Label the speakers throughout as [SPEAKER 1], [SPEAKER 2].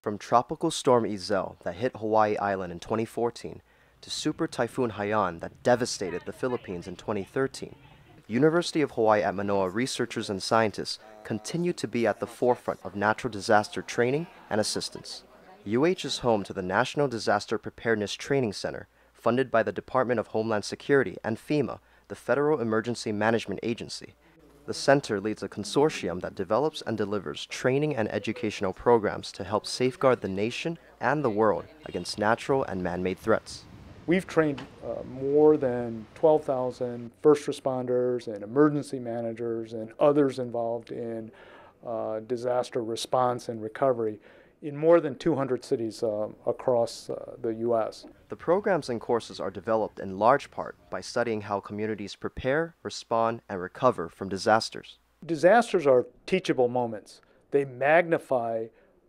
[SPEAKER 1] From Tropical Storm Iselle that hit Hawaii Island in 2014 to Super Typhoon Haiyan that devastated the Philippines in 2013, University of Hawaii at Manoa researchers and scientists continue to be at the forefront of natural disaster training and assistance. UH is home to the National Disaster Preparedness Training Center, funded by the Department of Homeland Security and FEMA, the Federal Emergency Management Agency. The center leads a consortium that develops and delivers training and educational programs to help safeguard the nation and the world against natural and man-made threats.
[SPEAKER 2] We've trained more than 12,000 first responders and emergency managers and others involved in disaster response and recovery in more than 200 cities across the U.S.
[SPEAKER 1] The programs and courses are developed in large part by studying how communities prepare, respond, and recover from disasters.
[SPEAKER 2] Disasters are teachable moments. They magnify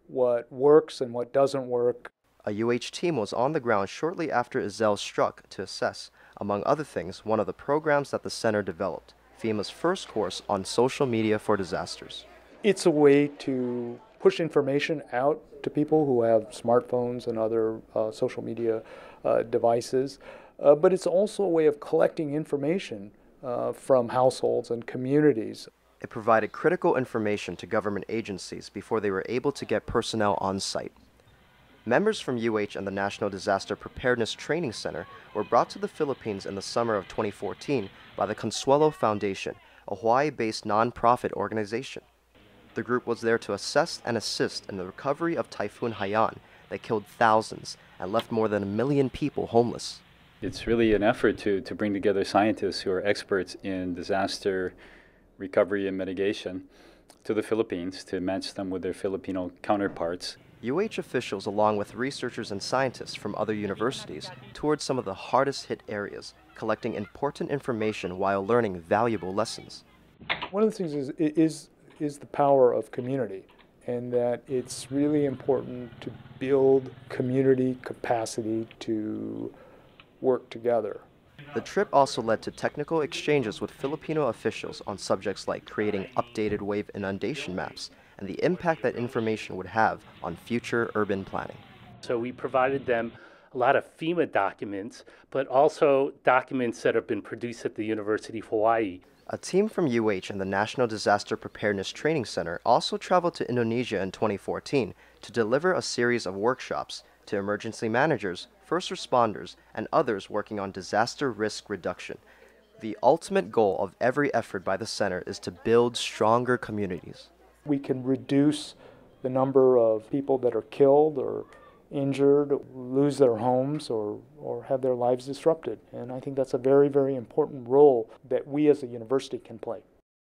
[SPEAKER 2] what works and what doesn't work.
[SPEAKER 1] A UH team was on the ground shortly after Iselle struck to assess, among other things, one of the programs that the center developed, FEMA's first course on social media for disasters.
[SPEAKER 2] It's a way to push information out to people who have smartphones and other social media devices, but it's also a way of collecting information from households and communities.
[SPEAKER 1] It provided critical information to government agencies before they were able to get personnel on site. Members from UH and the National Disaster Preparedness Training Center were brought to the Philippines in the summer of 2014 by the Consuelo Foundation, a Hawaii-based nonprofit organization. The group was there to assess and assist in the recovery of Typhoon Haiyan that killed thousands and left more than 1 million people homeless.
[SPEAKER 3] It's really an effort to bring together scientists who are experts in disaster recovery and mitigation to the Philippines to match them with their Filipino counterparts.
[SPEAKER 1] UH officials, along with researchers and scientists from other universities, toured some of the hardest hit areas, collecting important information while learning valuable lessons.
[SPEAKER 2] One of the things is the power of community, and that it's really important to build community capacity to work together.
[SPEAKER 1] The trip also led to technical exchanges with Filipino officials on subjects like creating updated wave inundation maps and the impact that information would have on future urban planning.
[SPEAKER 4] So we provided them a lot of FEMA documents, but also documents that have been produced at the University of Hawaii.
[SPEAKER 1] A team from UH and the National Disaster Preparedness Training Center also traveled to Indonesia in 2014 to deliver a series of workshops to emergency managers, first responders, and others working on disaster risk reduction. The ultimate goal of every effort by the center is to build stronger communities.
[SPEAKER 2] We can reduce the number of people that are killed or injured, lose their homes, or have their lives disrupted. And I think that's a very, very important role that we as a university can play.